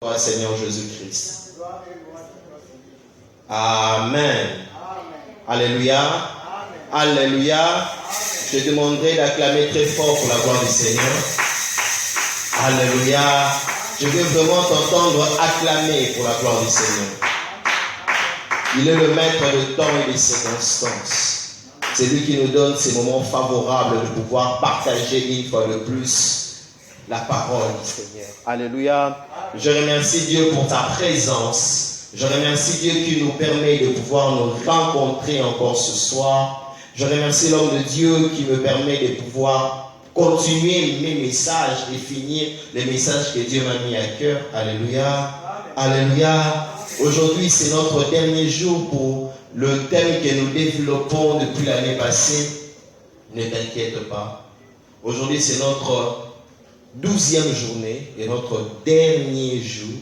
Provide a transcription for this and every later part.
Toi, Seigneur Jésus-Christ. Amen. Alléluia. Alléluia. Je te demanderai d'acclamer très fort pour la gloire du Seigneur. Alléluia. Je veux vraiment t'entendre acclamer pour la gloire du Seigneur. Il est le maître de temps et des circonstances. C'est lui qui nous donne ces moments favorables de pouvoir partager une fois de plus la parole du Seigneur. Alléluia. Je remercie Dieu pour ta présence. Je remercie Dieu qui nous permet de pouvoir nous rencontrer encore ce soir. Je remercie l'homme de Dieu qui me permet de pouvoir continuer mes messages et finir les messages que Dieu m'a mis à cœur. Alléluia. Alléluia. Aujourd'hui, c'est notre dernier jour pour le thème que nous développons depuis l'année passée. Ne t'inquiète pas. Aujourd'hui, c'est notre 12e journée et notre dernier jour.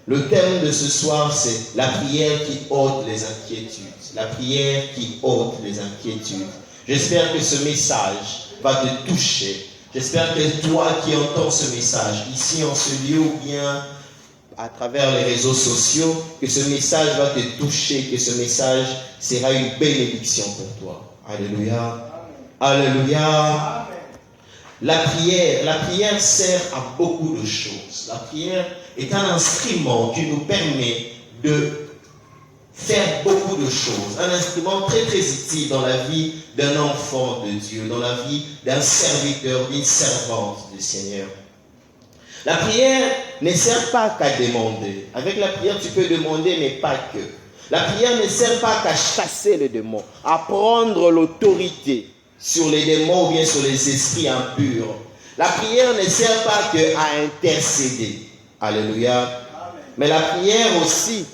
Le thème de ce soir, c'est la prière qui ôte les inquiétudes. La prière qui ôte les inquiétudes. J'espère que ce message va te toucher. J'espère que toi qui entends ce message, ici en ce lieu ou bien à travers les réseaux sociaux, que ce message va te toucher, que ce message sera une bénédiction pour toi. Alléluia. Alléluia. La prière sert à beaucoup de choses. La prière est un instrument qui nous permet de faire beaucoup de choses. Un instrument très très utile dans la vie d'un enfant de Dieu, dans la vie d'un serviteur, d'une servante du Seigneur. La prière ne sert pas qu'à demander. Avec la prière, tu peux demander, mais pas que. La prière ne sert pas qu'à chasser les démons, à prendre l'autorité sur les démons ou bien sur les esprits impurs. La prière ne sert pas qu'à intercéder. Alléluia. Mais la prière aussi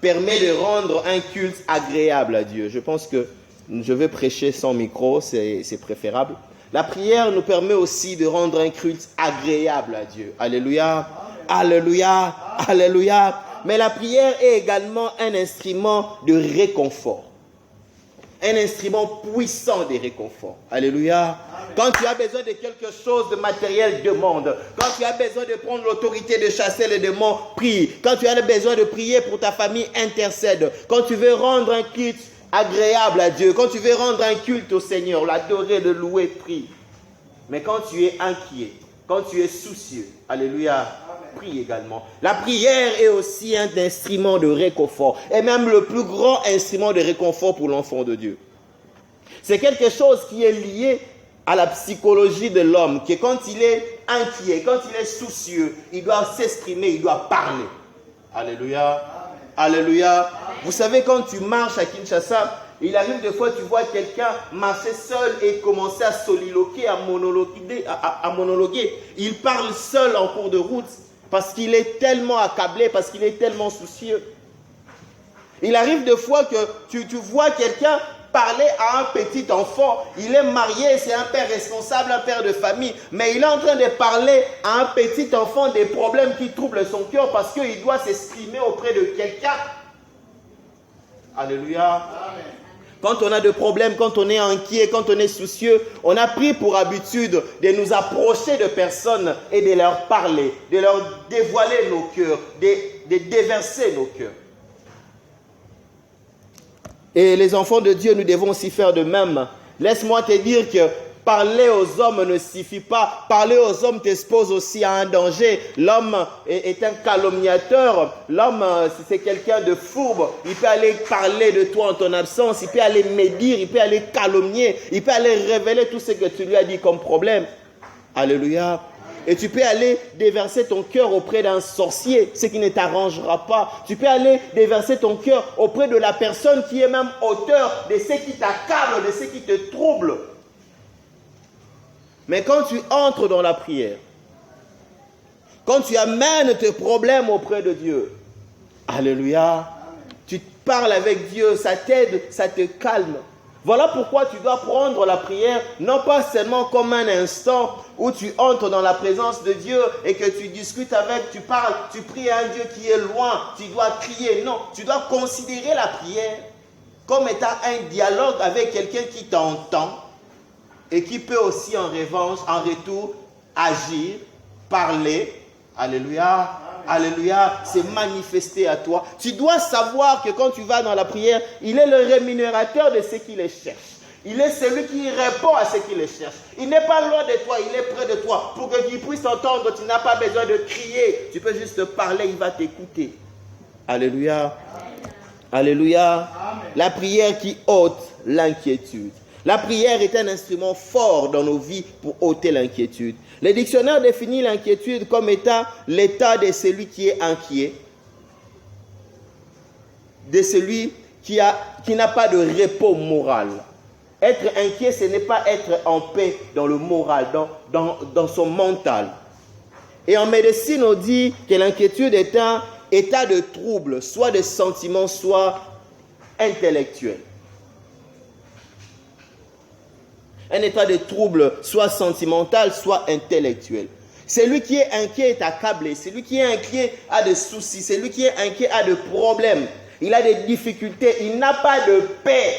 permet de rendre un culte agréable à Dieu. Je pense que je vais prêcher sans micro, c'est préférable. La prière nous permet aussi de rendre un culte agréable à Dieu. Alléluia. Alléluia. Alléluia. Mais la prière est également un instrument de réconfort. Un instrument puissant de réconfort. Alléluia. Quand tu as besoin de quelque chose de matériel, demande. Quand tu as besoin de prendre l'autorité de chasser les démons, prie. Quand tu as besoin de prier pour ta famille, intercède. Quand tu veux rendre un culte agréable à Dieu, quand tu veux rendre un culte au Seigneur, l'adorer, le louer, prie. Mais quand tu es inquiet, quand tu es soucieux, alléluia, prie également. La prière est aussi un instrument de réconfort, et même le plus grand instrument de réconfort pour l'enfant de Dieu. C'est quelque chose qui est lié à la psychologie de l'homme, que quand il est inquiet, quand il est soucieux, il doit s'exprimer, il doit parler. Alléluia. Alléluia. Vous savez, quand tu marches à Kinshasa, il arrive des fois, tu vois quelqu'un marcher seul et commencer à soliloquer, à monologuer. Il parle seul en cours de route parce qu'il est tellement accablé, parce qu'il est tellement soucieux. Il arrive des fois que tu vois quelqu'un parler à un petit enfant. Il est marié, c'est un père responsable, un père de famille. Mais il est en train de parler à un petit enfant des problèmes qui troublent son cœur parce qu'il doit s'exprimer auprès de quelqu'un. Alléluia. Amen. Quand on a des problèmes, quand on est inquiet, quand on est soucieux, on a pris pour habitude de nous approcher de personnes et de leur parler, de leur dévoiler nos cœurs, de déverser nos cœurs. Et les enfants de Dieu, nous devons aussi faire de même. Laisse-moi te dire que parler aux hommes ne suffit pas. Parler aux hommes t'expose aussi à un danger. L'homme est un calomniateur. L'homme, si c'est quelqu'un de fourbe, il peut aller parler de toi en ton absence. Il peut aller médire, il peut aller calomnier. Il peut aller révéler tout ce que tu lui as dit comme problème. Alléluia. Et tu peux aller déverser ton cœur auprès d'un sorcier, ce qui ne t'arrangera pas. Tu peux aller déverser ton cœur auprès de la personne qui est même auteur de ce qui t'accable, de ce qui te trouble. Mais quand tu entres dans la prière, quand tu amènes tes problèmes auprès de Dieu, alléluia, tu parles avec Dieu, ça t'aide, ça te calme. Voilà pourquoi tu dois prendre la prière, non pas seulement comme un instant où tu entres dans la présence de Dieu et que tu discutes avec, tu parles, tu pries à un Dieu qui est loin, tu dois crier. Non, tu dois considérer la prière comme étant un dialogue avec quelqu'un qui t'entend et qui peut aussi en revanche, en retour, agir, parler. Alléluia. Alléluia, c'est manifesté à toi. Tu dois savoir que quand tu vas dans la prière, il est le rémunérateur de ceux qui les cherchent. Il est celui qui répond à ceux qui les cherchent. Il n'est pas loin de toi, il est près de toi. Pour que tu puisses entendre, tu n'as pas besoin de crier. Tu peux juste parler, il va t'écouter. Alléluia. Alléluia. La prière qui ôte l'inquiétude. La prière est un instrument fort dans nos vies pour ôter l'inquiétude. Le dictionnaire définit l'inquiétude comme étant l'état de celui qui est inquiet, de celui qui n'a pas de repos moral. Être inquiet, ce n'est pas être en paix dans le moral, dans son mental. Et en médecine, on dit que l'inquiétude est un état de trouble, soit de sentiment, soit intellectuel. Un état de trouble, soit sentimental, soit intellectuel. Celui qui est inquiet est accablé. Celui qui est inquiet a des soucis. Celui qui est inquiet a des problèmes. Il a des difficultés. Il n'a pas de paix.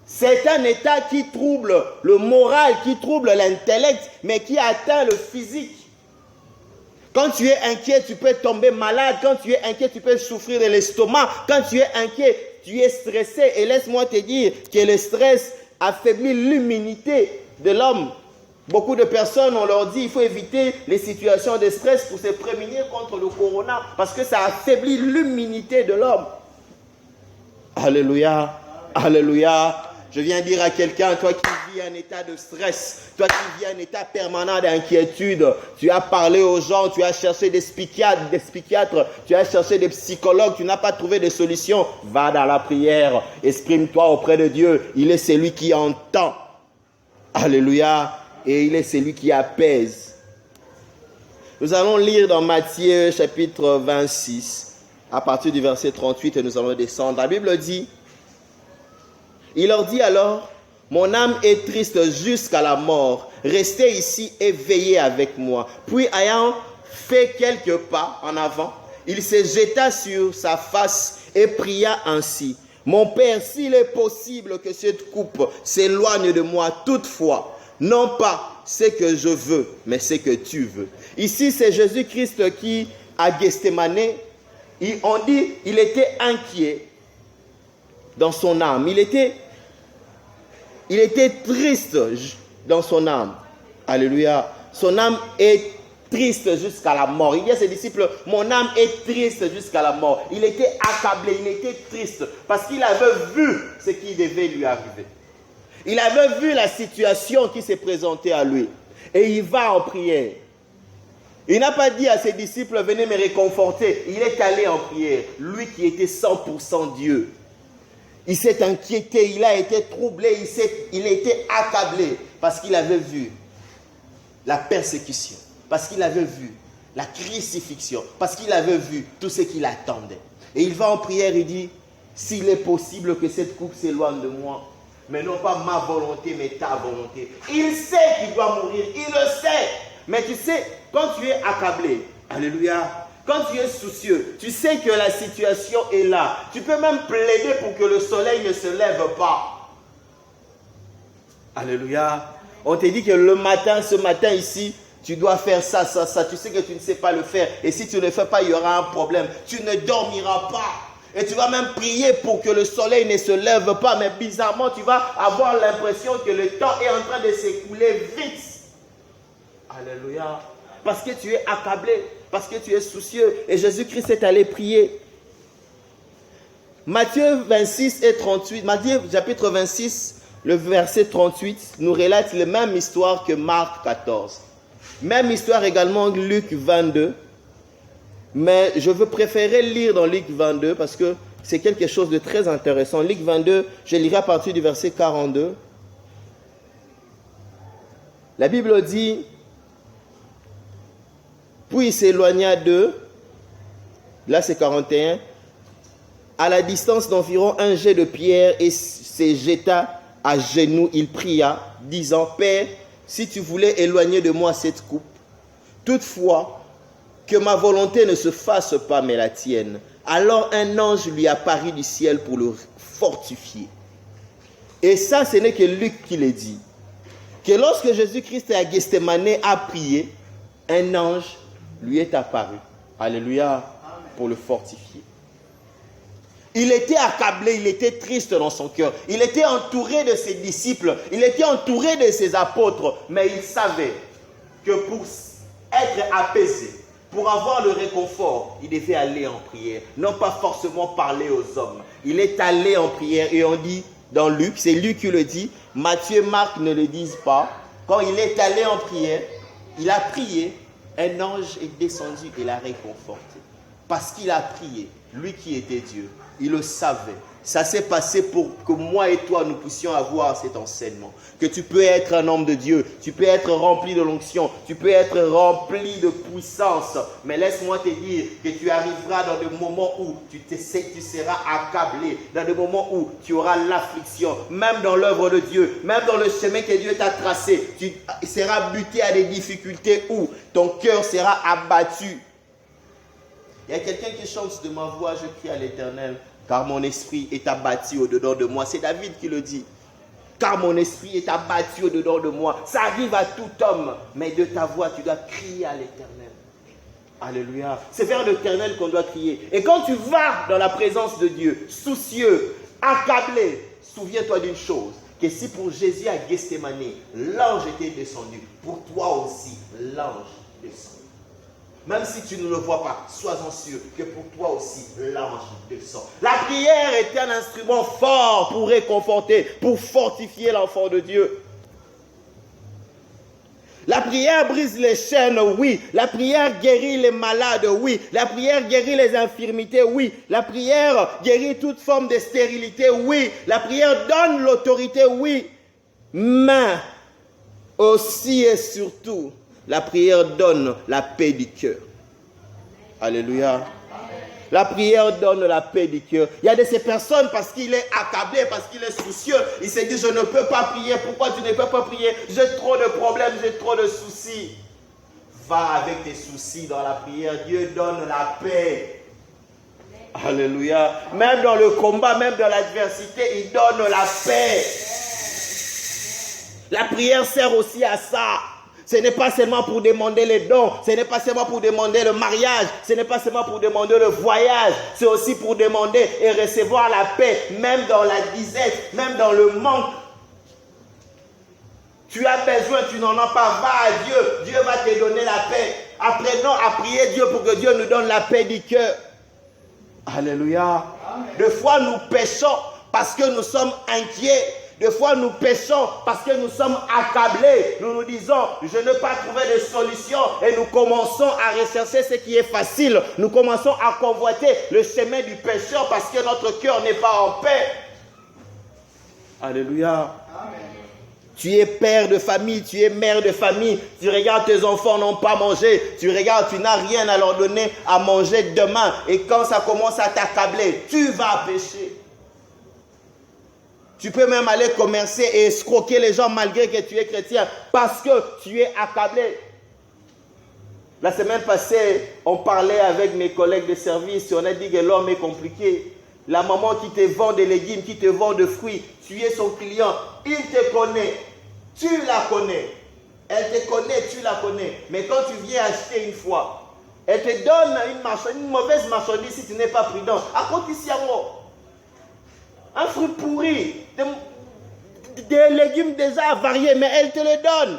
C'est un état qui trouble le moral, qui trouble l'intellect, mais qui atteint le physique. Quand tu es inquiet, tu peux tomber malade. Quand tu es inquiet, tu peux souffrir de l'estomac. Quand tu es inquiet, tu es stressé. Et laisse-moi te dire que le stress affaiblit l'immunité de l'homme. Beaucoup de personnes, on leur dit, il faut éviter les situations de stress pour se prémunir contre le corona, parce que ça affaiblit l'immunité de l'homme. Alléluia, alléluia. Je viens dire à quelqu'un, toi qui vis un état de stress, toi qui vis un état permanent d'inquiétude, tu as parlé aux gens, tu as cherché des psychiatres, tu as cherché des psychologues, tu n'as pas trouvé de solution. Va dans la prière, exprime-toi auprès de Dieu. Il est celui qui entend. Alléluia. Et il est celui qui apaise. Nous allons lire dans Matthieu chapitre 26, à partir du verset 38, et nous allons descendre. La Bible dit, il leur dit alors, mon âme est triste jusqu'à la mort. Restez ici et veillez avec moi. Puis ayant fait quelques pas en avant, il se jeta sur sa face et pria ainsi. Mon Père, s'il est possible que cette coupe s'éloigne de moi toutefois, non pas ce que je veux, mais ce que tu veux. Ici, c'est Jésus-Christ qui, à Gethsémane, on dit, il était inquiet dans son âme. Il était triste dans son âme. Alléluia. Son âme est triste jusqu'à la mort. Il dit à ses disciples, mon âme est triste jusqu'à la mort. Il était accablé, il était triste parce qu'il avait vu ce qui devait lui arriver. Il avait vu la situation qui s'est présentée à lui. Et il va en prière. Il n'a pas dit à ses disciples, venez me réconforter. Il est allé en prière. Lui qui était 100% Dieu. Il s'est inquiété, il a été troublé, il a été accablé parce qu'il avait vu la persécution, parce qu'il avait vu la crucifixion, parce qu'il avait vu tout ce qu'il attendait. Et il va en prière et dit, s'il est possible que cette coupe s'éloigne de moi, mais non pas ma volonté, mais ta volonté. Il sait qu'il doit mourir, il le sait. Mais tu sais, quand tu es accablé, alléluia, quand tu es soucieux, tu sais que la situation est là. Tu peux même plaider pour que le soleil ne se lève pas. Alléluia. On te dit que le matin, ce matin ici, tu dois faire ça, ça, ça. Tu sais que tu ne sais pas le faire. Et si tu ne le fais pas, il y aura un problème. Tu ne dormiras pas. Et tu vas même prier pour que le soleil ne se lève pas. Mais bizarrement, tu vas avoir l'impression que le temps est en train de s'écouler vite. Alléluia. Parce que tu es accablé. Parce que tu es soucieux. Et Jésus-Christ est allé prier. Matthieu 26 et 38. Matthieu chapitre 26, le verset 38, nous relate la même histoire que Marc 14. Même histoire également Luc 22. Mais je veux préférer lire dans Luc 22 parce que c'est quelque chose de très intéressant. Luc 22, je lirai à partir du verset 42. La Bible dit, puis il s'éloigna d'eux, là c'est 41, à la distance d'environ un jet de pierre et se jeta à genoux, il pria, disant, Père, si tu voulais éloigner de moi cette coupe, toutefois, que ma volonté ne se fasse pas, mais la tienne. Alors un ange lui apparut du ciel pour le fortifier. Et ça, ce n'est que Luc qui le dit. Que lorsque Jésus-Christ à Gethsémane a prié, un ange lui est apparu. Alléluia. Pour le fortifier. Il était accablé, il était triste dans son cœur. Il était entouré de ses disciples, il était entouré de ses apôtres, mais il savait que pour être apaisé, pour avoir le réconfort, il devait aller en prière. Non pas forcément parler aux hommes. Il est allé en prière et on dit dans Luc, c'est Luc qui le dit, Matthieu et Marc ne le disent pas. Quand il est allé en prière, il a prié, un ange est descendu et l'a réconforté. Parce qu'il a prié, lui qui était Dieu, il le savait. Ça s'est passé pour que moi et toi, nous puissions avoir cet enseignement. Que tu peux être un homme de Dieu, tu peux être rempli de l'onction, tu peux être rempli de puissance. Mais laisse-moi te dire que tu arriveras dans des moments où tu seras accablé, dans des moments où tu auras l'affliction, même dans l'œuvre de Dieu, même dans le chemin que Dieu t'a tracé. Tu seras buté à des difficultés où ton cœur sera abattu. Il y a quelqu'un qui chante de ma voix, je crie à l'Éternel, car mon esprit est abattu au-dedans de moi. C'est David qui le dit. Car mon esprit est abattu au-dedans de moi. Ça arrive à tout homme, mais de ta voix, tu dois crier à l'Éternel. Alléluia. C'est vers l'Éternel qu'on doit crier. Et quand tu vas dans la présence de Dieu, soucieux, accablé, souviens-toi d'une chose, que si pour Jésus à Gethsémane, l'ange était descendu, pour toi aussi, l'ange descend. Même si tu ne le vois pas, sois-en sûr que pour toi aussi, l'ange descend. La prière est un instrument fort pour réconforter, pour fortifier l'enfant de Dieu. La prière brise les chaînes, oui. La prière guérit les malades, oui. La prière guérit les infirmités, oui. La prière guérit toute forme de stérilité, oui. La prière donne l'autorité, oui. Mais aussi et surtout, la prière donne la paix du cœur. Alléluia. La prière donne la paix du cœur. Il y a de ces personnes, parce qu'il est accablé, parce qu'il est soucieux, il se dit, je ne peux pas prier. Pourquoi tu ne peux pas prier? J'ai trop de problèmes, j'ai trop de soucis. Va avec tes soucis dans la prière. Dieu donne la paix. Alléluia. Même dans le combat, même dans l'adversité, il donne la paix. La prière sert aussi à ça. Ce n'est pas seulement pour demander les dons, ce n'est pas seulement pour demander le mariage, ce n'est pas seulement pour demander le voyage, c'est aussi pour demander et recevoir la paix, même dans la disette, même dans le manque. Tu as besoin, tu n'en as pas, va à Dieu, Dieu va te donner la paix. Apprenons à prier Dieu pour que Dieu nous donne la paix du cœur. Alléluia. Des fois nous péchons parce que nous sommes inquiets. Des fois, nous péchons parce que nous sommes accablés. Nous nous disons, je n'ai pas trouvé de solution. Et nous commençons à rechercher ce qui est facile. Nous commençons à convoiter le chemin du pécheur parce que notre cœur n'est pas en paix. Alléluia. Amen. Tu es père de famille, tu es mère de famille. Tu regardes tes enfants n'ont pas mangé. Tu regardes, tu n'as rien à leur donner à manger demain. Et quand ça commence à t'accabler, tu vas pécher. Tu peux même aller commercer et escroquer les gens malgré que tu es chrétien parce que tu es accablé. La semaine passée, on parlait avec mes collègues de service et on a dit que l'homme est compliqué. La maman qui te vend des légumes, qui te vend des fruits, tu es son client, il te connaît, tu la connais. Elle te connaît, tu la connais. Mais quand tu viens acheter une fois, elle te donne une mauvaise marchandise si tu n'es pas prudent. À côté ici à moi. Un fruit pourri, des légumes déjà avariés, mais elle te le donne.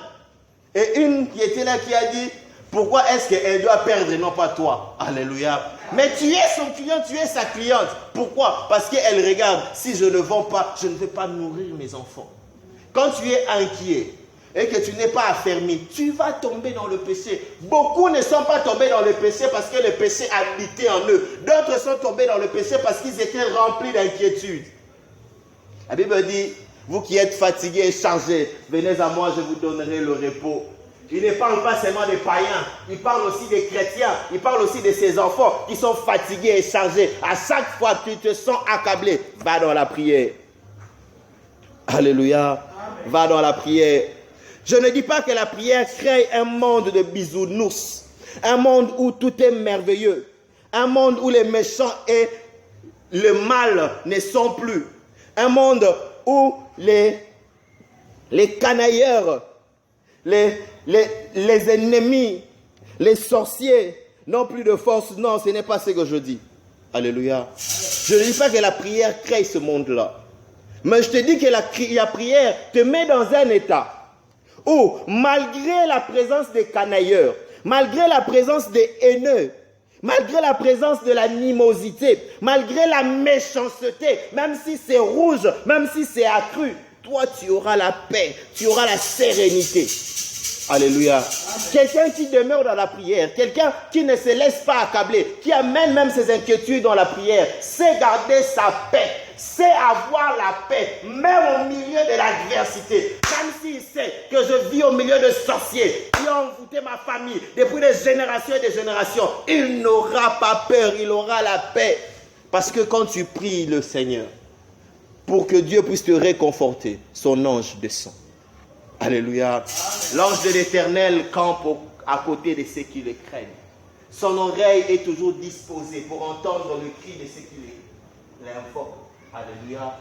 Et une qui était là qui a dit, pourquoi est-ce qu'elle doit perdre et non pas toi? Alléluia. Mais tu es son client, tu es sa cliente. Pourquoi? Parce qu'elle regarde, si je ne vends pas, je ne vais pas nourrir mes enfants. Quand tu es inquiet et que tu n'es pas affermi, tu vas tomber dans le péché. Beaucoup ne sont pas tombés dans le péché parce que le péché habitait en eux. D'autres sont tombés dans le péché parce qu'ils étaient remplis d'inquiétude. La Bible dit, vous qui êtes fatigués et chargés, venez à moi, je vous donnerai le repos. Il ne parle pas seulement des païens, il parle aussi des chrétiens, il parle aussi de ses enfants qui sont fatigués et chargés. À chaque fois que tu te sens accablé, va dans la prière. Alléluia. Amen. Va dans la prière. Je ne dis pas que la prière crée un monde de bisounours, un monde où tout est merveilleux, un monde où les méchants et le mal ne sont plus. Un monde où les canailleurs, les ennemis, les sorciers, Non plus de force, non, ce n'est pas ce que je dis. Alléluia. Je ne dis pas que la prière crée ce monde-là. Mais je te dis que la prière te met dans un état où, malgré la présence des canailleurs, malgré la présence des haineux, malgré la présence de l'animosité, malgré la méchanceté, même si c'est rouge, même si c'est accru, toi tu auras la paix, tu auras la sérénité. Alléluia. Quelqu'un qui demeure dans la prière, quelqu'un qui ne se laisse pas accabler, qui amène même ses inquiétudes dans la prière, sait garder sa paix, sait avoir la paix, même au milieu de l'adversité. Même s'il sait que je vis au milieu de sorciers qui ont envoûté ma famille depuis des générations et des générations, il n'aura pas peur, il aura la paix. Parce que quand tu pries le Seigneur, pour que Dieu puisse te réconforter, son ange descend. Alléluia. L'ange de l'Éternel campe à côté de ceux qui le craignent. Son oreille est toujours disposée pour entendre le cri de ceux qui l'invoquent. Alléluia.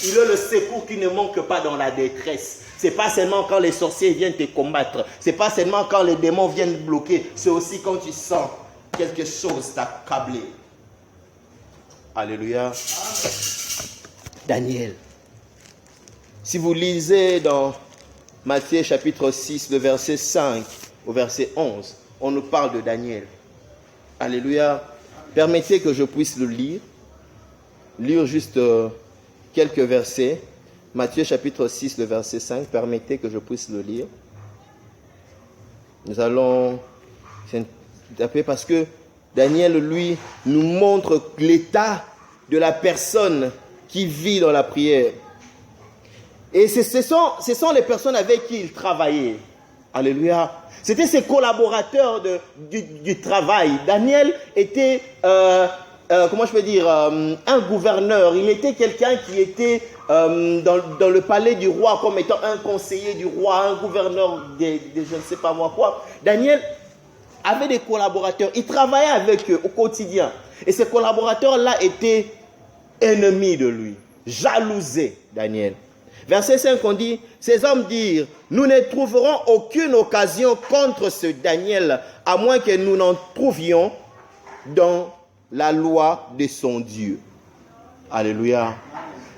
Il est le secours qui ne manque pas dans la détresse. Ce n'est pas seulement quand les sorciers viennent te combattre. Ce n'est pas seulement quand les démons viennent bloquer. C'est aussi quand tu sens quelque chose t'accabler. Alléluia. Daniel. Si vous lisez dans Matthieu chapitre 6, le verset 5 au verset 11, on nous parle de Daniel. Alléluia. Permettez que je puisse le lire. Lire juste quelques versets. Matthieu chapitre 6, le verset 5. Permettez que je puisse le lire. Nous allons taper parce que Daniel, lui, nous montre l'état de la personne qui vit dans la prière. Et ce sont les personnes avec qui il travaillait. Alléluia. C'était ses collaborateurs du travail. Daniel était, comment je peux dire, un gouverneur. Il était quelqu'un qui était dans le palais du roi comme étant un conseiller du roi, un gouverneur de je ne sais pas moi quoi. Daniel avait des collaborateurs. Il travaillait avec eux au quotidien. Et ces collaborateurs-là étaient ennemis de lui, jalousés Daniel. Verset 5, on dit, ces hommes dirent, nous ne trouverons aucune occasion contre ce Daniel, à moins que nous n'en trouvions dans la loi de son Dieu. Alléluia.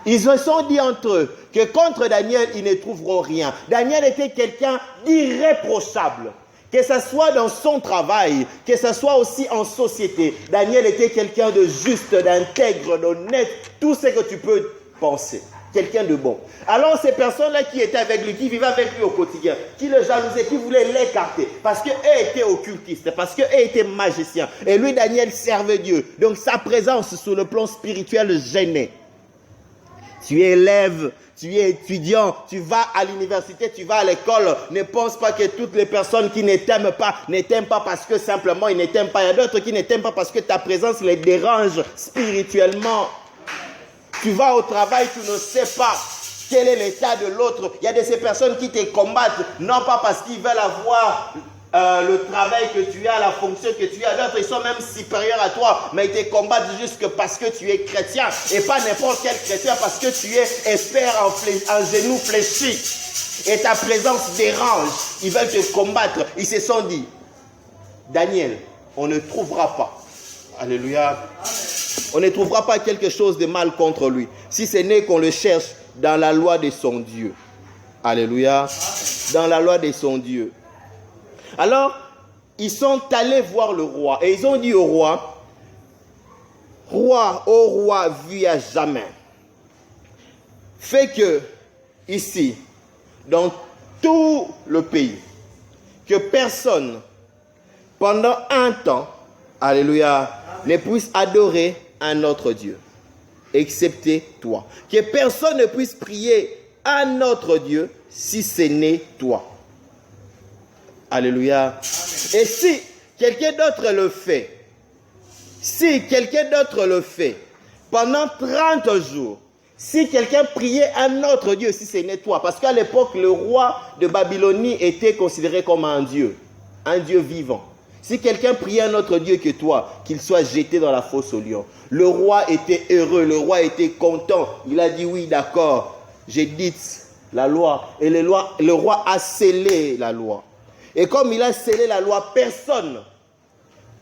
Ils se sont dit entre eux que contre Daniel, ils ne trouveront rien. Daniel était quelqu'un d'irréprochable. Que ce soit dans son travail, que ce soit aussi en société. Daniel était quelqu'un de juste, d'intègre, d'honnête, tout ce que tu peux penser. Quelqu'un de bon. Alors ces personnes-là qui étaient avec lui, qui vivaient avec lui au quotidien, qui le jalousaient, qui voulaient l'écarter, parce qu'eux étaient occultistes, parce qu'eux étaient magiciens. Et lui, Daniel, servait Dieu. Donc sa présence sur le plan spirituel gênait. Tu es élève, tu es étudiant, tu vas à l'université, tu vas à l'école. Ne pense pas que toutes les personnes qui ne t'aiment pas parce que simplement ils ne t'aiment pas. Il y a d'autres qui ne t'aiment pas parce que ta présence les dérange spirituellement. Tu vas au travail, tu ne sais pas quel est l'état de l'autre. Il y a de ces personnes qui te combattent, non pas parce qu'ils veulent avoir le travail que tu as, la fonction que tu as. D'autres, ils sont même supérieurs à toi, mais ils te combattent juste parce que tu es chrétien. Et pas n'importe quel chrétien, parce que tu es expert en genoux fléchis. Et ta présence dérange. Ils veulent te combattre. Ils se sont dit, Daniel, on ne trouvera pas. Alléluia. On ne trouvera pas quelque chose de mal contre lui, si ce n'est qu'on le cherche dans la loi de son Dieu. Alléluia. Dans la loi de son Dieu. Alors, ils sont allés voir le roi et ils ont dit au roi, roi, ô roi, vu à jamais, fais que ici, dans tout le pays, que personne, pendant un temps, alléluia, ne puisse adorer un autre Dieu, excepté toi. Que personne ne puisse prier un autre Dieu si ce n'est toi. Alléluia. Et si quelqu'un d'autre le fait, pendant 30 jours, si quelqu'un priait un autre Dieu, si ce n'est toi, parce qu'à l'époque, le roi de Babylonie était considéré comme un Dieu vivant. Si quelqu'un priait un autre Dieu que toi, qu'il soit jeté dans la fosse au lion. Le roi était heureux, le roi était content. Il a dit oui, d'accord, j'ai dit la loi. Et le roi a scellé la loi. Et comme il a scellé la loi, personne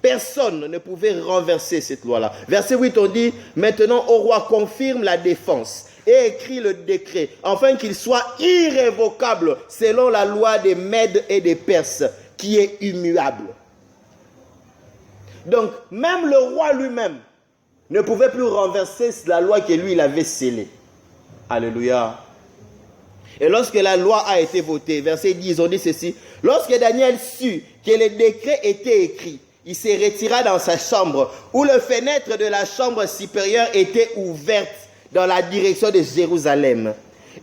Personne ne pouvait renverser cette loi-là. Verset 8, on dit, maintenant, au roi, confirme la défense et écrit le décret, afin qu'il soit irrévocable selon la loi des Mèdes et des Perses, qui est immuable. Donc, même le roi lui-même ne pouvait plus renverser la loi que lui, il avait scellée. Alléluia. Et lorsque la loi a été votée, verset 10, on dit ceci, lorsque Daniel sut que le décret était écrit, il se retira dans sa chambre, où les fenêtres de la chambre supérieure étaient ouvertes dans la direction de Jérusalem.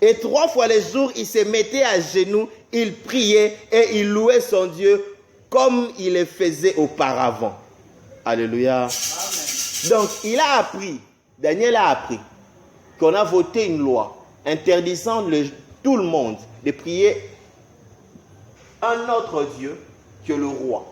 Et 3 fois le jour, il se mettait à genoux, il priait et il louait son Dieu comme il le faisait auparavant. Alléluia. Amen. Donc, il a appris, Daniel a appris, qu'on a voté une loi interdisant tout le monde de prier un autre Dieu que le roi.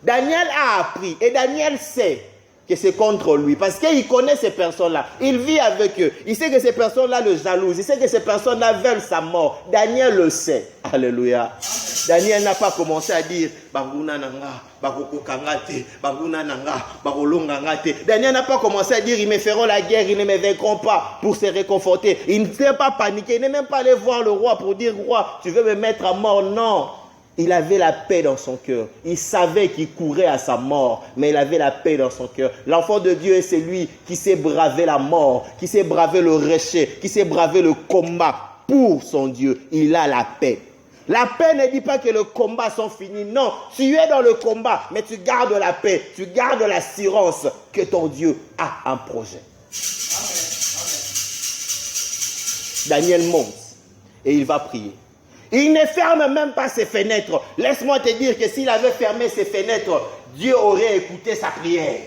Daniel a appris et Daniel sait que c'est contre lui parce qu'il connaît ces personnes-là. Il vit avec eux. Il sait que ces personnes-là le jalousent. Il sait que ces personnes-là veulent sa mort. Daniel le sait. Alléluia. Daniel n'a pas commencé à dire Daniel n'a pas commencé à dire ils me feront la guerre, ils ne me vaincront pas pour se réconforter. Il ne s'est pas paniqué. Il n'est même pas allé voir le roi pour dire roi, tu veux me mettre à mort. Non. Il avait la paix dans son cœur. Il savait qu'il courait à sa mort, mais il avait la paix dans son cœur. L'enfant de Dieu est celui qui sait braver la mort, qui sait braver le rejet, qui sait braver le combat pour son Dieu. Il a la paix. La paix ne dit pas que le combat sont finis. Non, tu es dans le combat, mais tu gardes la paix. Tu gardes l'assurance que ton Dieu a un projet. Daniel monte et il va prier. Il ne ferme même pas ses fenêtres. Laisse-moi te dire que s'il avait fermé ses fenêtres, Dieu aurait écouté sa prière.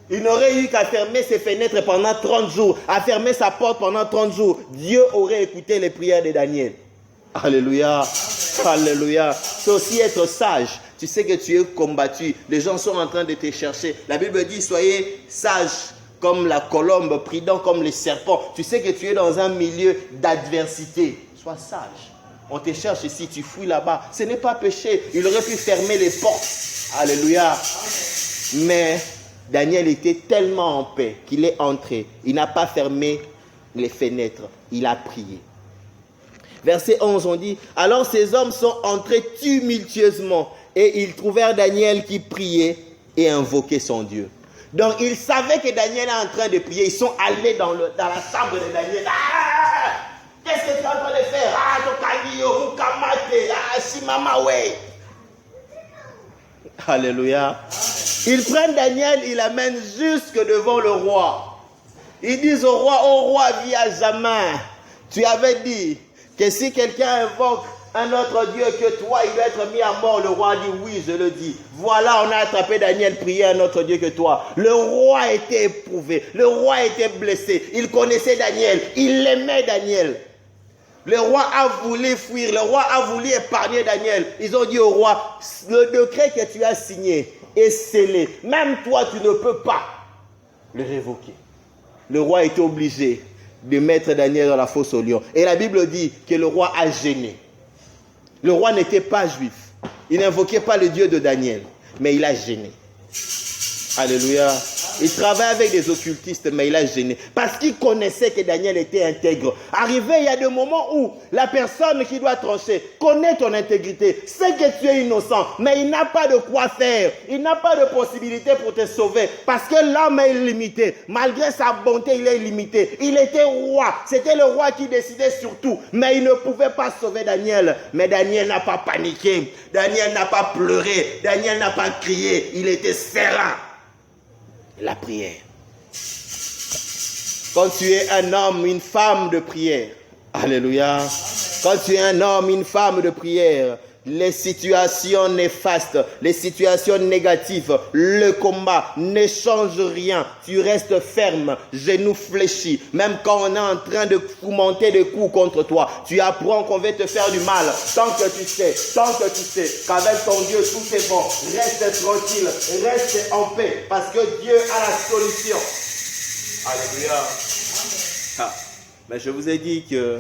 Il n'aurait eu qu'à fermer ses fenêtres pendant 30 jours, à fermer sa porte pendant 30 jours. Dieu aurait écouté les prières de Daniel. Alléluia. Alléluia. C'est aussi être sage. Tu sais que tu es combattu. Les gens sont en train de te chercher. La Bible dit, soyez sages comme la colombe, prudent comme les serpents. Tu sais que tu es dans un milieu d'adversité. Sois sage. On te cherche ici, tu fouilles là-bas. Ce n'est pas péché. Il aurait pu fermer les portes. Alléluia. Mais Daniel était tellement en paix qu'il est entré. Il n'a pas fermé les fenêtres. Il a prié. Verset 11, on dit, alors ces hommes sont entrés tumultueusement et ils trouvèrent Daniel qui priait et invoquait son Dieu. Donc ils savaient que Daniel est en train de prier. Ils sont allés dans la chambre de Daniel. Qu'est-ce que tu es en train de faire? Alléluia. Ils prennent Daniel, ils l'amènent jusque devant le roi. Ils disent au roi, vis à jamais. Tu avais dit que si quelqu'un invoque un autre Dieu que toi, il doit être mis à mort. Le roi dit, oui, je le dis. Voilà, on a attrapé Daniel, prier un autre Dieu que toi. Le roi était éprouvé. Le roi était blessé. Il connaissait Daniel. Il aimait Daniel. Le roi a voulu fuir. Le roi a voulu épargner Daniel. Ils ont dit au roi, le décret que tu as signé est scellé. Même toi, tu ne peux pas le révoquer. Le roi était obligé de mettre Daniel dans la fosse aux lions. Et la Bible dit que le roi a gêné. Le roi n'était pas juif. Il n'invoquait pas le Dieu de Daniel. Mais il a gêné. Alléluia. Il travaillait avec des occultistes, mais il a gêné. Parce qu'il connaissait que Daniel était intègre. Arrivé, il y a des moments où la personne qui doit trancher connaît ton intégrité, sait que tu es innocent, mais il n'a pas de quoi faire. Il n'a pas de possibilité pour te sauver. Parce que l'homme est limité. Malgré sa bonté, il est limité. Il était roi. C'était le roi qui décidait sur tout. Mais il ne pouvait pas sauver Daniel. Mais Daniel n'a pas paniqué. Daniel n'a pas pleuré. Daniel n'a pas crié. Il était serein. La prière. Quand tu es un homme, une femme de prière, alléluia. Quand tu es un homme, une femme de prière, les situations néfastes, les situations négatives, le combat ne change rien. Tu restes ferme, genoux fléchis. Même quand on est en train de monter des coups contre toi, tu apprends qu'on veut te faire du mal. Tant que tu sais qu'avec ton Dieu tout est bon, reste tranquille, reste en paix, parce que Dieu a la solution. Alléluia. Mais je vous ai dit que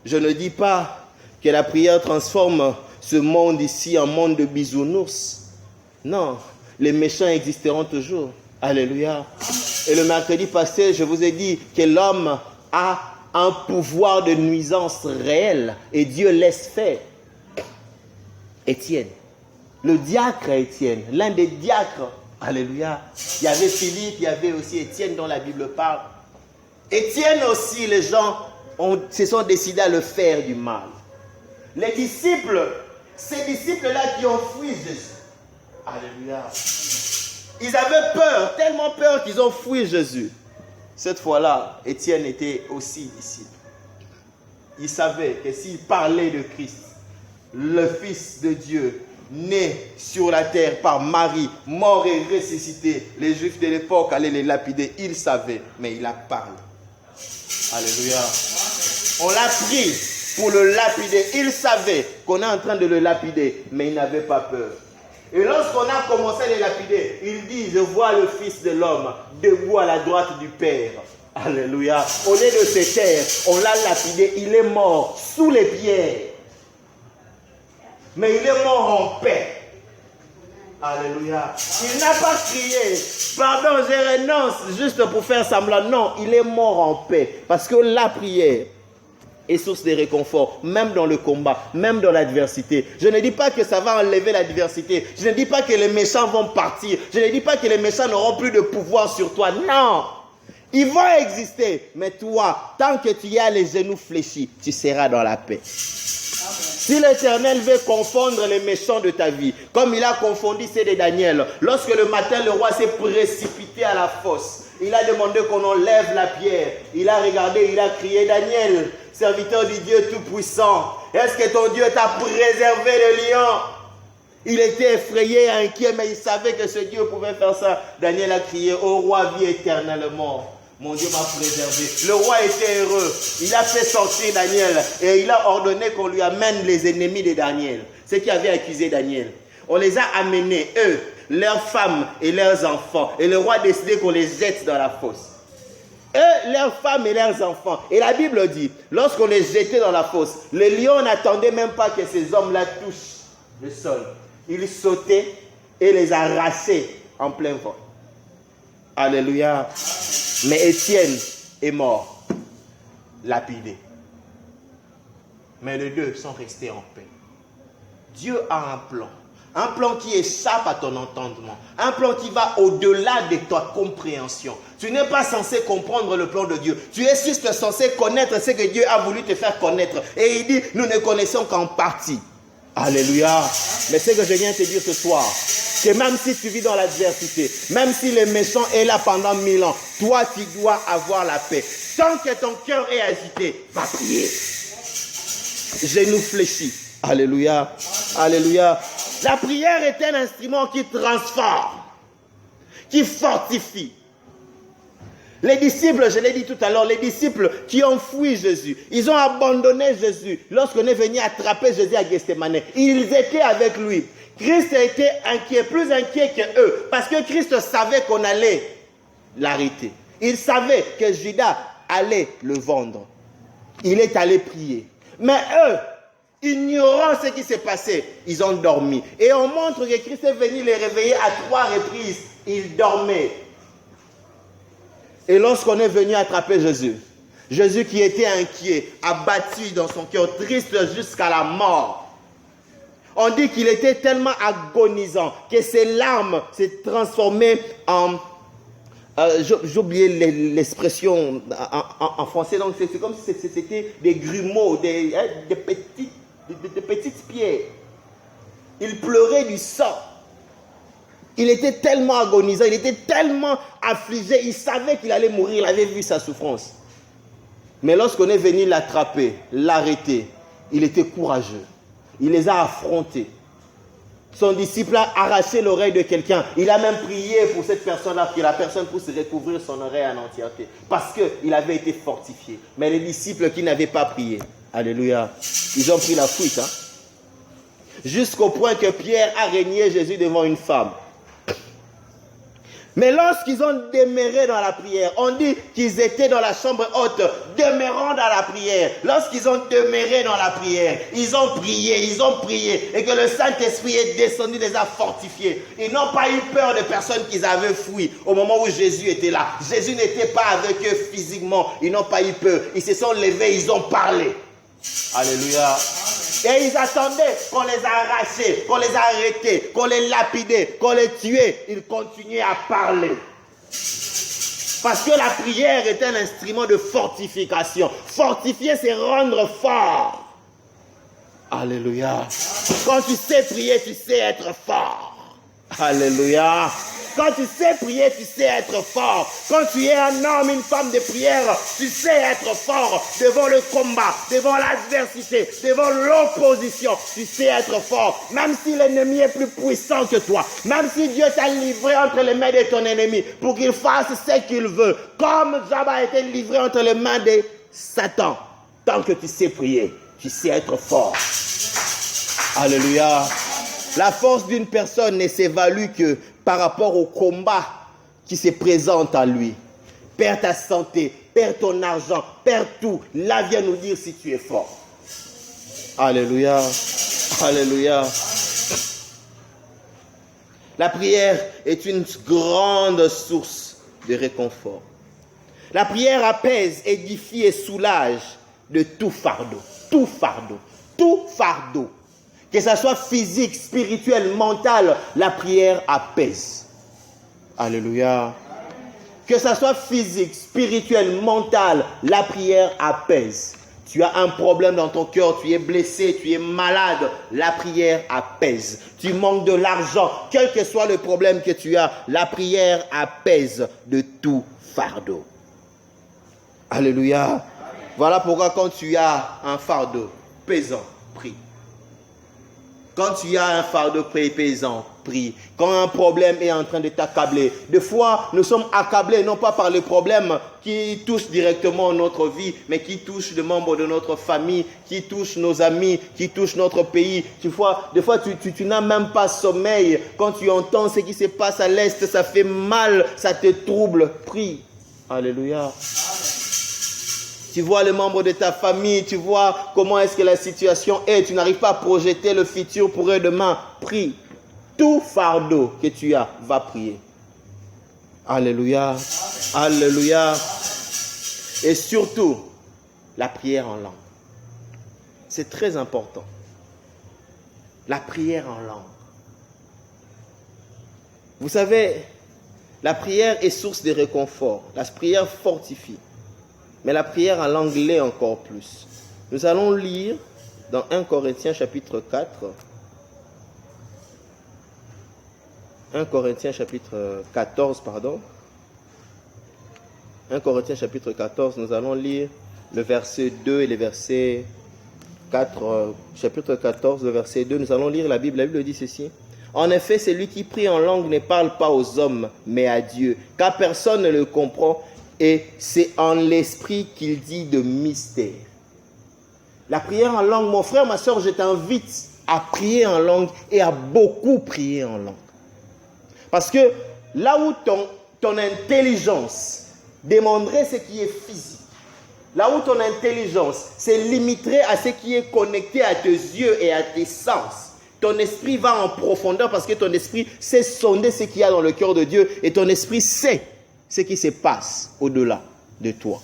je ne dis pas que la prière transforme ce monde ici en monde de bisounours. Non, Les méchants existeront toujours. Alléluia. Et le mercredi passé, je vous ai dit que l'homme a un pouvoir de nuisance réel et Dieu laisse faire. Étienne, le diacre Étienne, l'un des diacres. Alléluia. Il y avait Philippe, il y avait aussi Étienne dont la Bible parle. Étienne aussi, les gens se sont décidés à le faire du mal. Les disciples, ces disciples-là qui ont fui Jésus. Alléluia. Ils avaient peur, tellement peur qu'ils ont fui Jésus. Cette fois-là, Étienne était aussi disciple. Il savait que s'il parlait de Christ, le Fils de Dieu, né sur la terre par Marie, mort et ressuscité, les Juifs de l'époque allaient les lapider. Il savait, mais il a parlé. Alléluia. On l'a pris pour le lapider. Il savait qu'on est en train de le lapider, mais il n'avait pas peur. Et lorsqu'on a commencé à les lapider, il dit, je vois le Fils de l'homme debout à la droite du Père. Alléluia. Au lieu de se taire, on l'a lapidé, il est mort sous les pierres. Mais il est mort en paix. Alléluia. Il n'a pas crié, pardon, je renonce, juste pour faire semblant. Non, il est mort en paix. Parce que la prière est source de réconfort, même dans le combat, même dans l'adversité. Je ne dis pas que ça va enlever l'adversité. Je ne dis pas que les méchants vont partir. Je ne dis pas que les méchants n'auront plus de pouvoir sur toi. Non. Ils vont exister. Mais toi, tant que tu as les genoux fléchis, tu seras dans la paix. Si l'Éternel veut confondre les méchants de ta vie, comme il a confondu ceux de Daniel, lorsque le matin le roi s'est précipité à la fosse, il a demandé qu'on enlève la pierre. Il a regardé, il a crié, Daniel, serviteur du Dieu Tout-Puissant, est-ce que ton Dieu t'a préservé le lion? Il était effrayé, inquiet, mais il savait que ce Dieu pouvait faire ça. Daniel a crié, ô roi, vis éternellement. Mon Dieu m'a préservé. Le roi était heureux. Il a fait sortir Daniel et il a ordonné qu'on lui amène les ennemis de Daniel. Ceux qui avaient accusé Daniel. On les a amenés, eux, leurs femmes et leurs enfants. Et le roi a décidé qu'on les jette dans la fosse. Eux, leurs femmes et leurs enfants. Et la Bible dit, lorsqu'on les jetait dans la fosse, les lions n'attendaient même pas que ces hommes-là touchent le sol. Ils sautaient et les arrachaient en plein vol. Alléluia. Mais Étienne est mort, lapidé. Mais les deux sont restés en paix. Dieu a un plan qui échappe à ton entendement, un plan qui va au-delà de ta compréhension. Tu n'es pas censé comprendre le plan de Dieu. Tu es juste censé connaître ce que Dieu a voulu te faire connaître. Et il dit, nous ne connaissons qu'en partie. Alléluia. Mais ce que je viens te dire ce soir, que même si tu vis dans l'adversité, même si le méchant est là pendant 1000 ans, toi tu dois avoir la paix. Tant que ton cœur est agité, va prier. Genoux fléchis. Alléluia. Alléluia. La prière est un instrument qui transforme, qui fortifie. Les disciples, je l'ai dit tout à l'heure, les disciples qui ont fui Jésus, ils ont abandonné Jésus lorsqu'on est venu attraper Jésus à Gethsémane. Ils étaient avec lui. Christ était inquiet, plus inquiet que eux, parce que Christ savait qu'on allait l'arrêter. Il savait que Judas allait le vendre. Il est allé prier. Mais eux, ignorant ce qui s'est passé, ils ont dormi. Et on montre que Christ est venu les réveiller à 3 reprises. Ils dormaient. Et lorsqu'on est venu attraper Jésus, Jésus qui était inquiet, abattu dans son cœur, triste jusqu'à la mort, on dit qu'il était tellement agonisant que ses larmes s'est transformées en... j'ai oublié l'expression en français, donc c'est comme si c'était des grumeaux, des petites pierres. Il pleurait du sang. Il était tellement agonisant, il était tellement affligé, il savait qu'il allait mourir, il avait vu sa souffrance. Mais lorsqu'on est venu l'attraper, l'arrêter, il était courageux. Il les a affrontés. Son disciple a arraché l'oreille de quelqu'un. Il a même prié pour cette personne-là, que la personne puisse recouvrir son oreille en entièreté. Parce qu'il avait été fortifié. Mais les disciples qui n'avaient pas prié, alléluia, ils ont pris la fuite. Jusqu'au point que Pierre a régné Jésus devant une femme. Mais lorsqu'ils ont demeuré dans la prière, on dit qu'ils étaient dans la chambre haute, demeurant dans la prière. Lorsqu'ils ont demeuré dans la prière, ils ont prié, et que le Saint-Esprit est descendu, les a fortifiés. Ils n'ont pas eu peur de personnes qu'ils avaient fui au moment où Jésus était là. Jésus n'était pas avec eux physiquement, ils n'ont pas eu peur. Ils se sont levés, ils ont parlé. Alléluia. Et ils attendaient qu'on les arrachait, qu'on les arrêtait, qu'on les lapidait, qu'on les tuait. Ils continuaient à parler. Parce que la prière est un instrument de fortification. Fortifier, c'est rendre fort. Alléluia. Quand tu sais prier, tu sais être fort. Alléluia. Quand tu sais prier, tu sais être fort. Quand tu es un homme, une femme de prière, tu sais être fort devant le combat, devant l'adversité, devant l'opposition. Tu sais être fort. Même si l'ennemi est plus puissant que toi, même si Dieu t'a livré entre les mains de ton ennemi pour qu'il fasse ce qu'il veut, comme Job a été livré entre les mains de Satan. Tant que tu sais prier, tu sais être fort. Alléluia. La force d'une personne ne s'évalue que par rapport au combat qui se présente à lui. Perds ta santé, perds ton argent, perds tout. Là vient nous dire si tu es fort. Alléluia. Alléluia. La prière est une grande source de réconfort. La prière apaise, édifie et soulage de tout fardeau. Tout fardeau. Tout fardeau. Que ça soit physique, spirituel, mental, la prière apaise. Alléluia. Que ça soit physique, spirituel, mental, la prière apaise. Tu as un problème dans ton cœur, tu es blessé, tu es malade, la prière apaise. Tu manques de l'argent, quel que soit le problème que tu as, la prière apaise de tout fardeau. Alléluia. Voilà pourquoi quand tu as un fardeau pesant, prie. Quand tu as un fardeau pesant, prie. Quand un problème est en train de t'accabler. Des fois, nous sommes accablés non pas par les problèmes qui touchent directement notre vie, mais qui touchent les membres de notre famille, qui touchent nos amis, qui touchent notre pays. Des fois, tu n'as même pas sommeil. Quand tu entends ce qui se passe à l'Est, ça fait mal, ça te trouble. Prie. Alléluia. Tu vois les membres de ta famille, tu vois comment est-ce que la situation est. Tu n'arrives pas à projeter le futur pour eux demain. Prie. Tout fardeau que tu as, va prier. Alléluia. Alléluia. Et surtout, la prière en langue. C'est très important. La prière en langue. Vous savez, la prière est source de réconfort. La prière fortifie. Mais la prière en langue l'est encore plus. Nous allons lire dans 1 Corinthiens chapitre 4. 1 Corinthiens chapitre 14, pardon. 1 Corinthiens chapitre 14, nous allons lire le verset 2 et le verset 4. Chapitre 14, le verset 2, nous allons lire la Bible. La Bible dit ceci. En effet, celui qui prie en langue ne parle pas aux hommes, mais à Dieu, car personne ne le comprend. Et c'est en l'esprit qu'il dit de mystère. La prière en langue, mon frère, ma soeur, je t'invite à prier en langue et à beaucoup prier en langue. Parce que là où ton intelligence demanderait ce qui est physique, là où ton intelligence se limiterait à ce qui est connecté à tes yeux et à tes sens, ton esprit va en profondeur parce que ton esprit sait sonder ce qu'il y a dans le cœur de Dieu et ton esprit sait ce qui se passe au-delà de toi.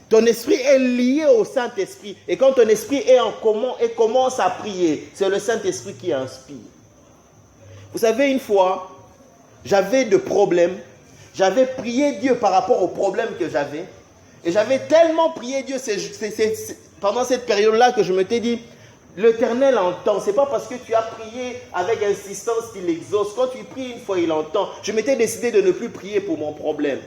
Ton esprit est lié au Saint-Esprit. Et quand ton esprit est en commun et commence à prier, c'est le Saint-Esprit qui inspire. Vous savez, une fois, j'avais des problèmes. J'avais prié Dieu par rapport aux problèmes que j'avais. Et j'avais tellement prié Dieu pendant cette période-là que je m'étais dit, l'Éternel entend. Ce n'est pas parce que tu as prié avec insistance qu'il exauce. Quand tu pries une fois, il entend. Je m'étais décidé de ne plus prier pour mon problème.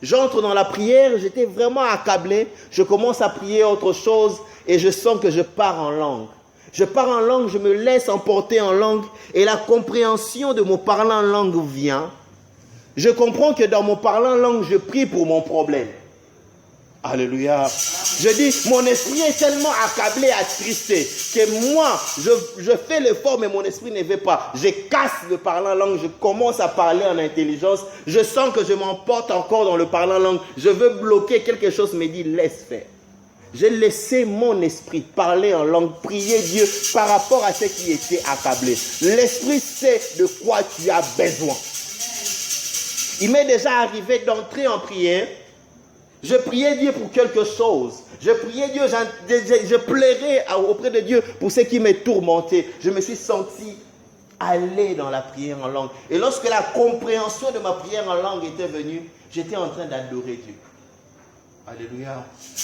J'entre dans la prière, j'étais vraiment accablé. Je commence à prier autre chose et je sens que je pars en langue. Je pars en langue, je me laisse emporter en langue et la compréhension de mon parler en langue vient. Je comprends que dans mon parler en langue, je prie pour mon problème. Alléluia. Je dis, mon esprit est tellement accablé, attristé, que moi, je fais l'effort, mais mon esprit ne veut pas. Je casse le parler en langue, je commence à parler en intelligence. Je sens que je m'emporte encore dans le parler en langue. Je veux bloquer quelque chose, me dit, laisse faire. J'ai laissé mon esprit parler en langue, prier Dieu par rapport à ce qui était accablé. L'esprit sait de quoi tu as besoin. Il m'est déjà arrivé d'entrer en prière. Je priais Dieu pour quelque chose. Je priais Dieu, je pleurais auprès de Dieu pour ce qui me tourmentait. Je me suis senti aller dans la prière en langue. Et lorsque la compréhension de ma prière en langue était venue, j'étais en train d'adorer Dieu. Alléluia.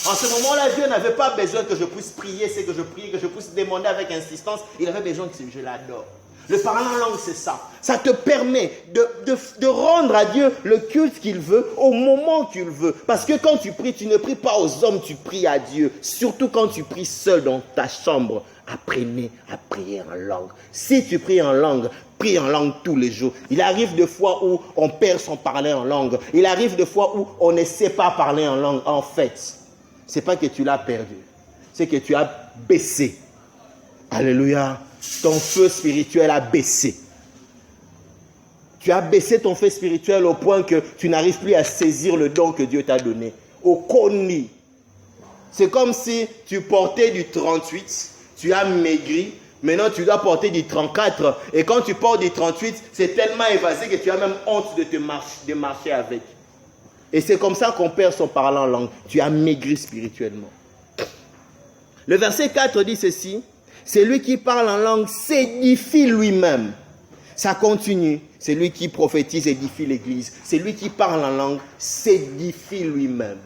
En ce moment-là, Dieu n'avait pas besoin que je puisse prier, c'est que je prie, que je puisse demander avec insistance. Il avait besoin que je l'adore. Le parler en langue, c'est ça. Ça te permet de rendre à Dieu le culte qu'il veut au moment qu'il veut. Parce que quand tu pries, tu ne pries pas aux hommes, tu pries à Dieu. Surtout quand tu pries seul dans ta chambre. Apprenez à prier en langue. Si tu pries en langue, prie en langue tous les jours. Il arrive des fois où on perd son parler en langue. Il arrive des fois où on ne sait pas parler en langue. En fait, ce n'est pas que tu l'as perdu. C'est que tu as baissé. Alléluia. Ton feu spirituel a baissé. Tu as baissé ton feu spirituel au point que tu n'arrives plus à saisir le don que Dieu t'a donné. Au Koni. C'est comme si tu portais du 38, tu as maigri, maintenant tu dois porter du 34. Et quand tu portes du 38, c'est tellement évasé que tu as même honte de marcher avec. Et c'est comme ça qu'on perd son parler en langue. Tu as maigri spirituellement. Le verset 4 dit ceci. Celui qui parle en langue s'édifie lui-même. Ça continue. Celui qui prophétise édifie l'église. Celui qui parle en langue s'édifie lui-même.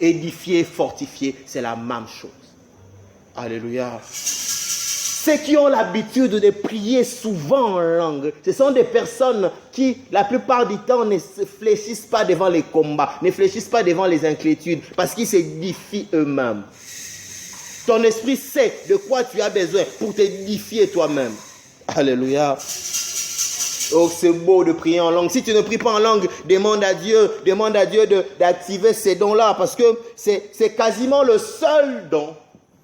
Édifier, fortifier, c'est la même chose. Alléluia. Ceux qui ont l'habitude de prier souvent en langue, ce sont des personnes qui, la plupart du temps, ne se fléchissent pas devant les combats, ne fléchissent pas devant les inquiétudes, parce qu'ils s'édifient eux-mêmes. Ton esprit sait de quoi tu as besoin pour t'édifier toi-même. Alléluia. Oh, c'est beau de prier en langue. Si tu ne pries pas en langue, demande à Dieu d'activer ces dons-là, parce que c'est quasiment le seul don.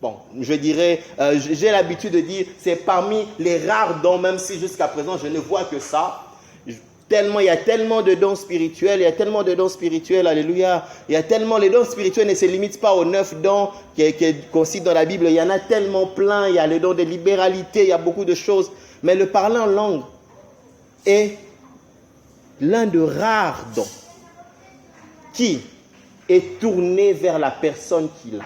Bon, je dirais, j'ai l'habitude de dire, c'est parmi les rares dons, même si jusqu'à présent je ne vois que ça. Il y a tellement de dons spirituels, alléluia. Il y a tellement, les dons spirituels ne se limitent pas aux 9 dons qu'on cite dans la Bible. Il y en a tellement plein, il y a le don de libéralité, il y a beaucoup de choses. Mais le parler en langue est l'un de rares dons qui est tourné vers la personne qui l'a.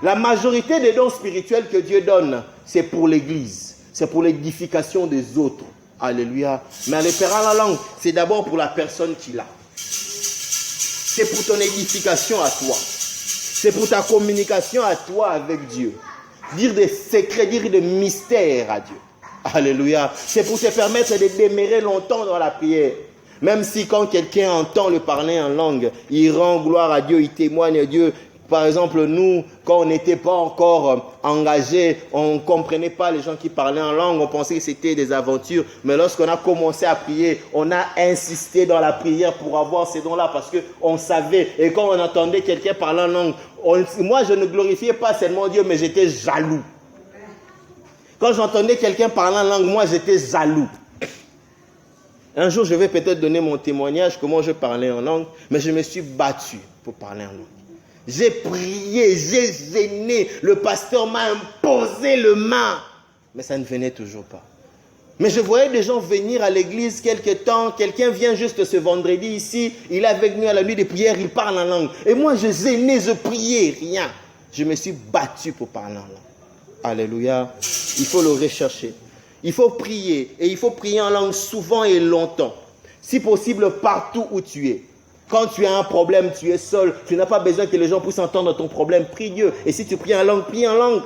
La majorité des dons spirituels que Dieu donne, c'est pour l'église, c'est pour l'édification des autres. Alléluia. Mais le parler en langue, c'est d'abord pour la personne qui l'a. C'est pour ton édification à toi. C'est pour ta communication à toi avec Dieu. Dire des secrets, dire des mystères à Dieu. Alléluia. C'est pour te permettre de demeurer longtemps dans la prière. Même si quand quelqu'un entend le parler en langue, il rend gloire à Dieu, il témoigne à Dieu. Par exemple, nous, quand on n'était pas encore engagés, on ne comprenait pas les gens qui parlaient en langue, on pensait que c'était des aventures. Mais lorsqu'on a commencé à prier, on a insisté dans la prière pour avoir ces dons-là parce qu'on savait. Et quand on entendait quelqu'un parler en langue, moi je ne glorifiais pas seulement Dieu, mais j'étais jaloux. Quand j'entendais quelqu'un parler en langue, moi j'étais jaloux. Un jour, je vais peut-être donner mon témoignage, comment je parlais en langue, mais je me suis battu pour parler en langue. J'ai prié, j'ai gêné, le pasteur m'a imposé le main, mais ça ne venait toujours pas. Mais je voyais des gens venir à l'église quelque temps, quelqu'un vient juste ce vendredi ici, il est venu à la nuit de prière, il parle en langue. Et moi je gênais, je priais, rien. Je me suis battu pour parler en langue. Alléluia. Il faut le rechercher. Il faut prier, et il faut prier en langue souvent et longtemps. Si possible, partout où tu es. Quand tu as un problème, tu es seul, tu n'as pas besoin que les gens puissent entendre ton problème, prie Dieu. Et si tu pries en langue, prie en langue.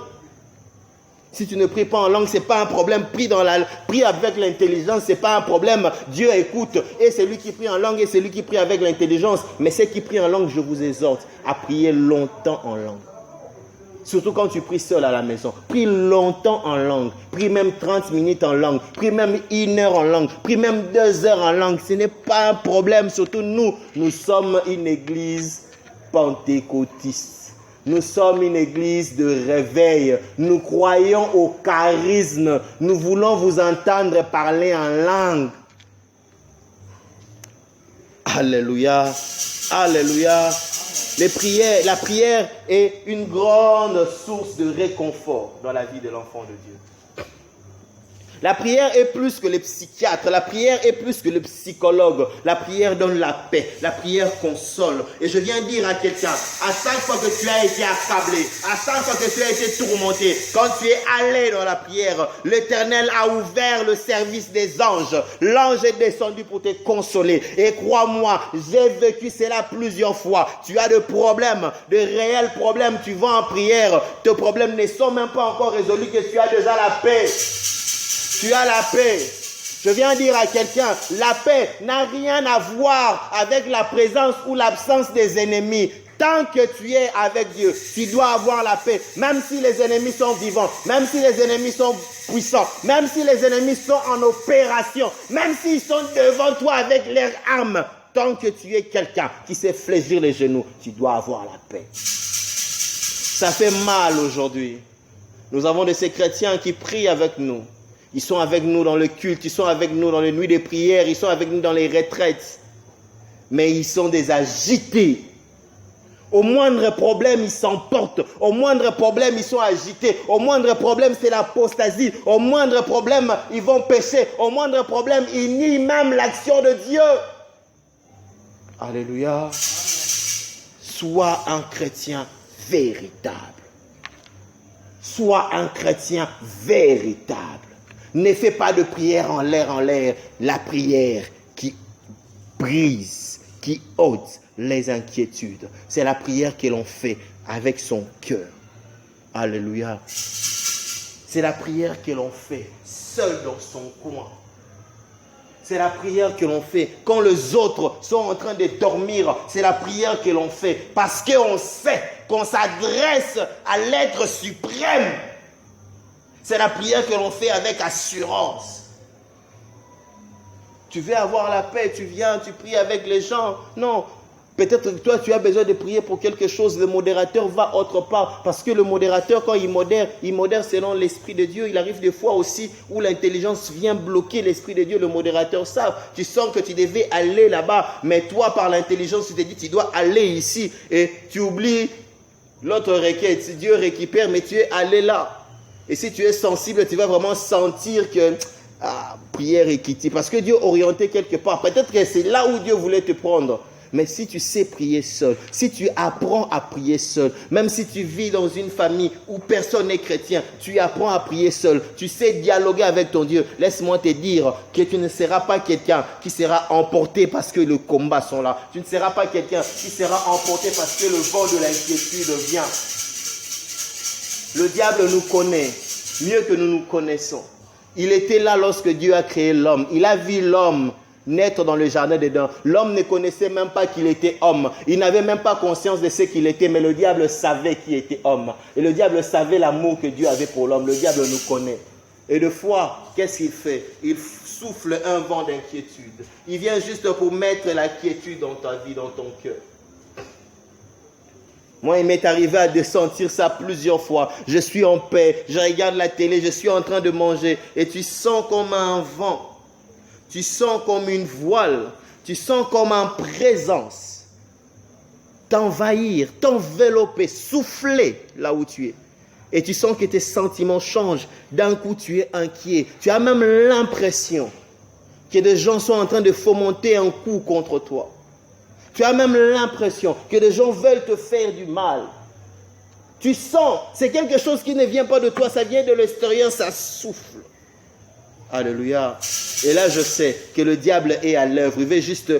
Si tu ne pries pas en langue, ce n'est pas un problème, prie avec l'intelligence, ce n'est pas un problème. Dieu écoute, et c'est lui qui prie en langue, et c'est lui qui prie avec l'intelligence. Mais ceux qui prient en langue, je vous exhorte à prier longtemps en langue. Surtout quand tu pries seul à la maison. Prie longtemps en langue. Prie même 30 minutes en langue. Prie même 1 heure en langue. Prie même 2 heures en langue. Ce n'est pas un problème. Surtout nous sommes une église pentecôtiste. Nous sommes une église de réveil. Nous croyons au charisme. Nous voulons vous entendre parler en langue. Alléluia. Alléluia. La prière est une grande source de réconfort dans la vie de l'enfant de Dieu. La prière est plus que les psychiatres, la prière est plus que le psychologue. La prière donne la paix, la prière console. Et je viens dire à quelqu'un, à chaque fois que tu as été accablé, à chaque fois que tu as été tourmenté, quand tu es allé dans la prière, l'Éternel a ouvert le service des anges. L'ange est descendu pour te consoler. Et crois-moi, j'ai vécu cela plusieurs fois. Tu as des problèmes, de réels problèmes, tu vas en prière. Tes problèmes ne sont même pas encore résolus que tu as déjà la paix. Tu as la paix. Je viens dire à quelqu'un, la paix n'a rien à voir avec la présence ou l'absence des ennemis. Tant que tu es avec Dieu, tu dois avoir la paix. Même si les ennemis sont vivants, même si les ennemis sont puissants, même si les ennemis sont en opération, même s'ils sont devant toi avec leurs armes, tant que tu es quelqu'un qui sait fléchir les genoux, tu dois avoir la paix. Ça fait mal aujourd'hui. Nous avons de ces chrétiens qui prient avec nous. Ils sont avec nous dans le culte, ils sont avec nous dans les nuits de prière, ils sont avec nous dans les retraites. Mais ils sont des agités. Au moindre problème, ils s'emportent. Au moindre problème, ils sont agités. Au moindre problème, c'est l'apostasie. Au moindre problème, ils vont pécher. Au moindre problème, ils nient même l'action de Dieu. Alléluia. Sois un chrétien véritable. Sois un chrétien véritable. Ne fais pas de prière en l'air. La prière qui brise, qui ôte les inquiétudes. C'est la prière que l'on fait avec son cœur. Alléluia. C'est la prière que l'on fait seul dans son coin. C'est la prière que l'on fait quand les autres sont en train de dormir. C'est la prière que l'on fait parce qu'on sait qu'on s'adresse à l'être suprême. C'est la prière que l'on fait avec assurance. Tu veux avoir la paix, tu viens, tu pries avec les gens. Non, peut-être que toi tu as besoin de prier pour quelque chose. Le modérateur va autre part. Parce que le modérateur, quand il modère selon l'Esprit de Dieu. Il arrive des fois aussi où l'intelligence vient bloquer l'Esprit de Dieu. Le modérateur savent. Tu sens que tu devais aller là-bas. Mais toi, par l'intelligence, tu te dis, tu dois aller ici. Et tu oublies l'autre requête. Dieu récupère, mais tu es allé là. Et si tu es sensible, tu vas vraiment sentir que prière est quittée. Parce que Dieu est orienté quelque part. Peut-être que c'est là où Dieu voulait te prendre. Mais si tu sais prier seul, si tu apprends à prier seul, même si tu vis dans une famille où personne n'est chrétien, tu apprends à prier seul, tu sais dialoguer avec ton Dieu. Laisse-moi te dire que tu ne seras pas quelqu'un qui sera emporté parce que les combats sont là. Tu ne seras pas quelqu'un qui sera emporté parce que le vent de l'inquiétude vient. Le diable nous connaît mieux que nous nous connaissons. Il était là lorsque Dieu a créé l'homme. Il a vu l'homme naître dans le jardin d'Éden. L'homme ne connaissait même pas qu'il était homme. Il n'avait même pas conscience de ce qu'il était, mais le diable savait qu'il était homme. Et le diable savait l'amour que Dieu avait pour l'homme. Le diable nous connaît. Et des fois, qu'est-ce qu'il fait? Il souffle un vent d'inquiétude. Il vient juste pour mettre la quiétude dans ta vie, dans ton cœur. Moi, il m'est arrivé de sentir ça plusieurs fois. Je suis en paix, je regarde la télé, je suis en train de manger. Et tu sens comme un vent. Tu sens comme une voile. Tu sens comme une présence. T'envahir, t'envelopper, souffler là où tu es. Et tu sens que tes sentiments changent. D'un coup, tu es inquiet. Tu as même l'impression que des gens sont en train de fomenter un coup contre toi. Tu as même l'impression que des gens veulent te faire du mal. Tu sens, c'est quelque chose qui ne vient pas de toi, ça vient de l'extérieur, ça souffle. Alléluia. Et là, je sais que le diable est à l'œuvre. Il veut juste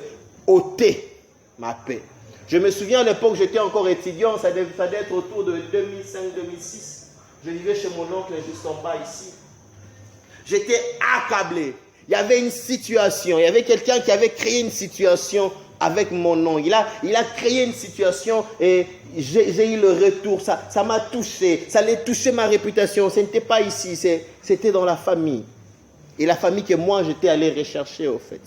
ôter ma paix. Je me souviens à l'époque, j'étais encore étudiant, ça devait être autour de 2005-2006. Je vivais chez mon oncle juste en bas ici. J'étais accablé. Il y avait une situation, il y avait quelqu'un qui avait créé une situation avec mon nom. Il a créé une situation et j'ai eu le retour. Ça m'a touché. Ça allait toucher ma réputation. Ce n'était pas ici, c'était dans la famille. Et la famille que moi, j'étais allé rechercher, au fait.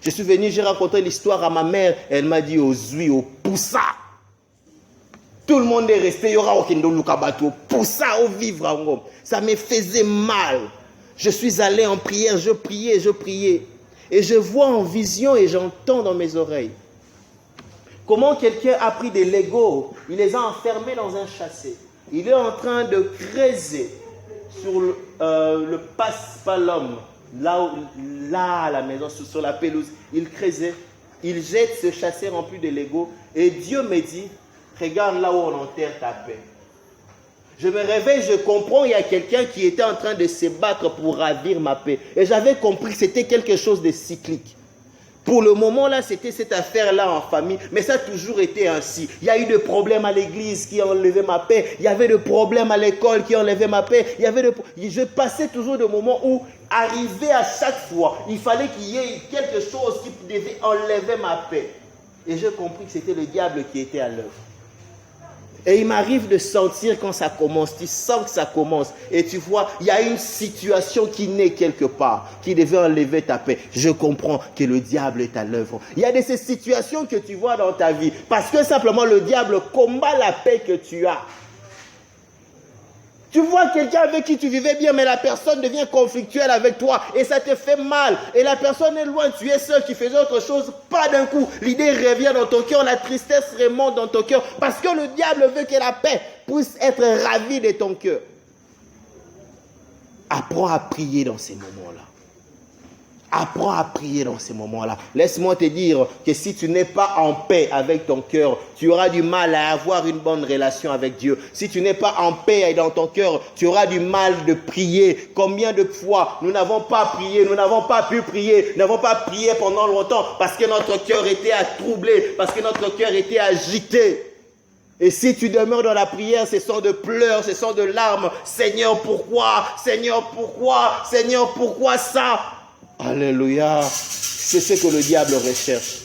Je suis venu, j'ai raconté l'histoire à ma mère. Elle m'a dit, aux huiles, aux poussa. Tout le monde est resté. Il y aura aucun Lukabato. Pour ça, au vivre, ça me faisait mal. Je suis allé en prière, je priais. Et je vois en vision et j'entends dans mes oreilles comment quelqu'un a pris des Legos, il les a enfermés dans un châssis. Il est en train de creuser sur le passe-palom, là à la maison, sur la pelouse. Il creusait, il jette ce châssis rempli de Legos et Dieu me dit, regarde là où on enterre ta paix. Je me réveille, je comprends, il y a quelqu'un qui était en train de se battre pour ravir ma paix. Et j'avais compris que c'était quelque chose de cyclique. Pour le moment, là, c'était cette affaire-là en famille, mais ça a toujours été ainsi. Il y a eu des problèmes à l'église qui ont enlevé ma paix. Il y avait des problèmes à l'école qui ont enlevé ma paix. Je passais toujours des moments où, arrivé à chaque fois, il fallait qu'il y ait quelque chose qui devait enlever ma paix. Et j'ai compris que c'était le diable qui était à l'œuvre. Et il m'arrive de sentir quand ça commence, tu sens que ça commence. Et tu vois, il y a une situation qui naît quelque part, qui devait enlever ta paix. Je comprends que le diable est à l'œuvre. Il y a de ces situations que tu vois dans ta vie, parce que simplement le diable combat la paix que tu as. Tu vois quelqu'un avec qui tu vivais bien, mais la personne devient conflictuelle avec toi et ça te fait mal. Et la personne est loin, tu es seul, tu faisais autre chose, pas d'un coup. L'idée revient dans ton cœur, la tristesse remonte dans ton cœur parce que le diable veut que la paix puisse être ravie de ton cœur. Apprends à prier dans ces moments-là. Apprends à prier dans ces moments-là. Laisse-moi te dire que si tu n'es pas en paix avec ton cœur, tu auras du mal à avoir une bonne relation avec Dieu. Si tu n'es pas en paix dans ton cœur, tu auras du mal de prier. Combien de fois nous n'avons pas prié, nous n'avons pas pu prier, nous n'avons pas prié pendant longtemps parce que notre cœur était troublé, parce que notre cœur était agité. Et si tu demeures dans la prière, ce sont de pleurs, ce sont de larmes. Seigneur, pourquoi? Seigneur, pourquoi? Seigneur, pourquoi ça? Alléluia. C'est ce que le diable recherche.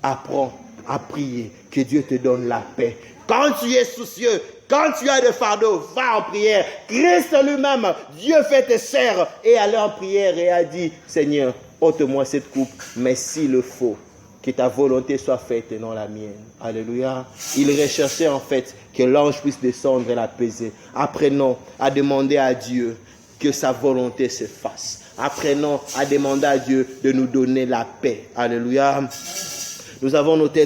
Apprends à prier, que Dieu te donne la paix. Quand tu es soucieux, quand tu as des fardeaux, va en prière. Christ lui-même, Dieu fait tes chairs et allait en prière et a dit, Seigneur, ôte-moi cette coupe, mais s'il le faut, que ta volonté soit faite et non la mienne. Alléluia. Il recherchait en fait que l'ange puisse descendre et l'apaiser. Apprenons à demander à Dieu que sa volonté se fasse. Apprenons à demander à Dieu de nous donner la paix. Alléluia. Nous avons nos têtes